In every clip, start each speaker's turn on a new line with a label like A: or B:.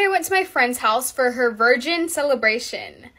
A: I went to my friend's house for her virgin celebration.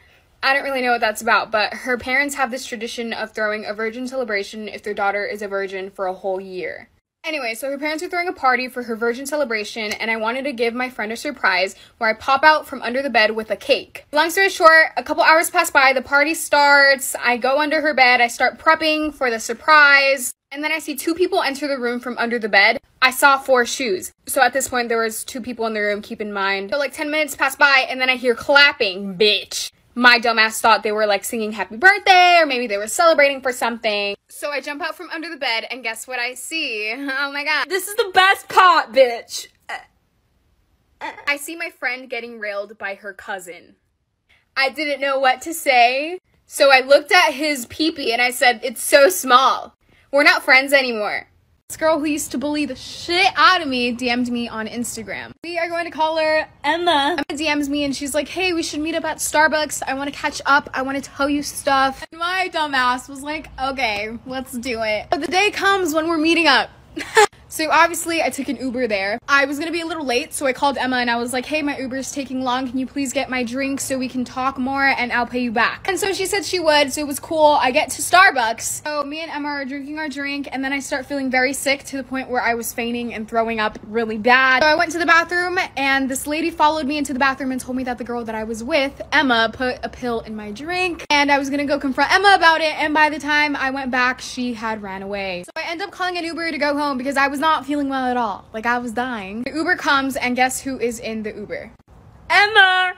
A: I don't really know what that's about, but her parents have this tradition of throwing a virgin celebration if their daughter is a virgin for a whole year. Anyway, so her parents are throwing a party for her virgin celebration, and I wanted to give my friend a surprise where I pop out from under the bed with a cake. Long story short, a couple hours pass by, the party starts, I go under her bed, I start prepping for the surprise, and then I see 2 people enter the room from under the bed. I saw 4 shoes. So at this point, there was 2 people in the room, keep in mind. So like 10 minutes pass by, and then I hear clapping, bitch. My dumbass thought they were like singing happy birthday, or maybe they were celebrating for something. So I jump out from under the bed, and guess what I see? Oh my god.
B: This is the best part, bitch.
A: I see my friend getting railed by her cousin. I didn't know what to say, so I looked at his peepee and I said, it's so small. We're not friends anymore. This girl who used to bully the shit out of me DM'd me on Instagram. We are going to call her Emma. Emma DMs me and she's like, hey, we should meet up at Starbucks. I want to catch up. I want to tell you stuff. And my dumbass was like, okay, let's do it. But the day comes when we're meeting up. So obviously I took an Uber there. I was gonna be a little late, so I called Emma and I was like, hey, my Uber's taking long. Can you please get my drink so we can talk more and I'll pay you back? And so she said she would, so it was cool. I get to Starbucks. So me and Emma are drinking our drink, and then I start feeling very sick to the point where I was fainting and throwing up really bad. So I went to the bathroom, and this lady followed me into the bathroom and told me that the girl that I was with, Emma, put a pill in my drink, and I was gonna go confront Emma about it, and by the time I went back, she had ran away. So I end up calling an Uber to go home because I was not feeling well at all. Like, I was dying. The Uber comes, and guess who is in the Uber?
B: Emma!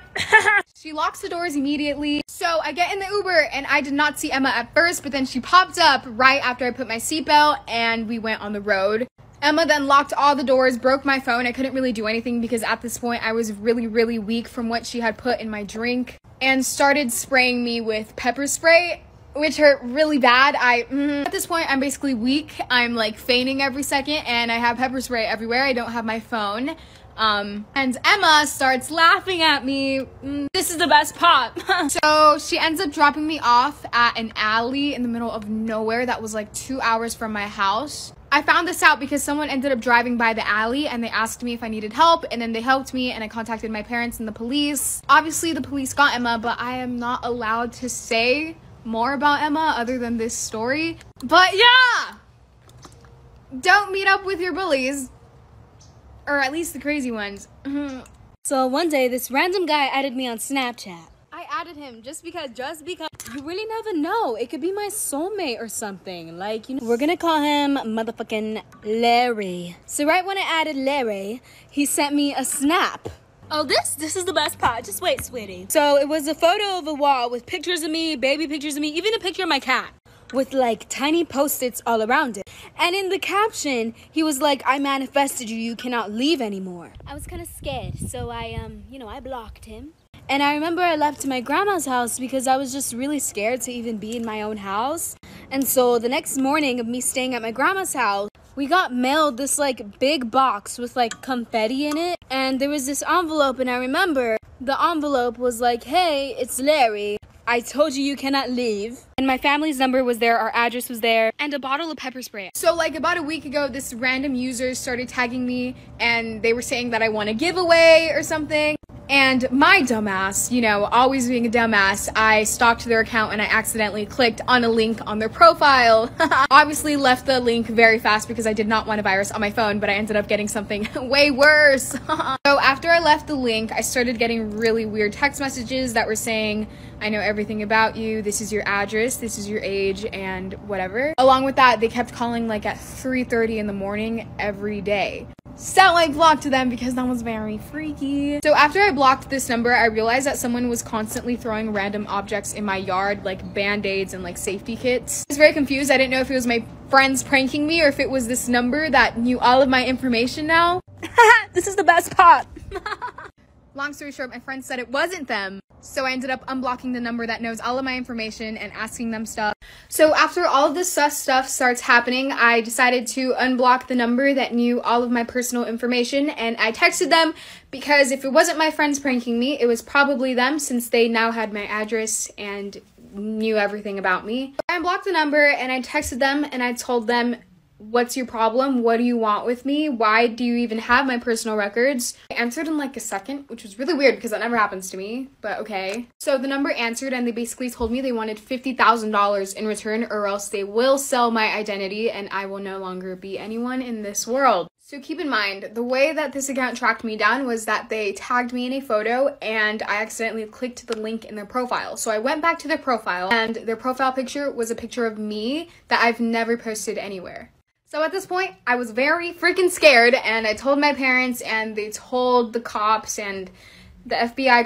A: She locks the doors immediately. So I get in the Uber, and I did not see Emma at first, but then she popped up right after I put my seatbelt, and we went on the road. Emma then locked all the doors, broke my phone. I couldn't really do anything because at this point I was really, really weak from what she had put in my drink, and started spraying me with pepper spray, which hurt really bad. At this point, I'm basically weak. I'm like fainting every second, and I have pepper spray everywhere. I don't have my phone. And Emma starts laughing at me.
B: This is the best part.
A: So she ends up dropping me off at an alley in the middle of nowhere that was like 2 hours from my house. I found this out because someone ended up driving by the alley and they asked me if I needed help, and then they helped me, and I contacted my parents and the police. Obviously, the police got Emma, but I am not allowed to say more about Emma other than this story. But yeah, don't meet up with your bullies, or at least the crazy ones.
B: So one day this random guy added me on Snapchat.
A: I added him just because
B: You really never know, it could be my soulmate or something. Like, you know, we're gonna call him motherfucking Larry. So right when I added Larry, he sent me a snap. Oh, this is the best part. Just wait, sweetie. So it was a photo of a wall with pictures of me, baby pictures of me, even a picture of my cat, with like tiny post-its all around it. And in the caption, he was like, I manifested you, you cannot leave anymore. I was kind of scared, so I blocked him. And I remember I left to my grandma's house because I was just really scared to even be in my own house. And so the next morning of me staying at my grandma's house, we got mailed this like big box with like confetti in it, and there was this envelope, and I remember the envelope was like, hey, it's Larry, I told you cannot leave. And my family's number was there, our address was there, and a bottle of pepper spray. So like about a week ago, this random user started tagging me, and they were saying that I won a giveaway or something. And my dumbass, you know, always being a dumbass, I stalked their account and I accidentally clicked on a link on their profile. Obviously left the link very fast because I did not want a virus on my phone, but I ended up getting something way worse. So after I left the link, I started getting really weird text messages that were saying, I know everything about you, this is your address, this is your age, and whatever. Along with that, they kept calling like at 3:30 in the morning every day. So I blocked them because that was very freaky. So after I blocked this number, I realized that someone was constantly throwing random objects in my yard, like band-aids and like safety kits. I was very confused. I didn't know if it was my friends pranking me or if it was this number that knew all of my information now. This is the best part.
A: Long story short, my friend said it wasn't them. So I ended up unblocking the number that knows all of my information and asking them stuff. So after all of this sus stuff starts happening, I decided to unblock the number that knew all of my personal information, and I texted them because if it wasn't my friends pranking me, it was probably them since they now had my address and knew everything about me. I unblocked the number and I texted them and I told them What's your problem? What do you want with me? Why do you even have my personal records? I answered in like a second, which was really weird because that never happens to me, but okay. So the number answered and they basically told me they wanted $50,000 in return or else they will sell my identity and I will no longer be anyone in this world. So keep in mind, the way that this account tracked me down was that they tagged me in a photo and I accidentally clicked the link in their profile. So I went back to their profile and their profile picture was a picture of me that I've never posted anywhere. So at this point, I was very freaking scared and I told my parents and they told the cops and the FBI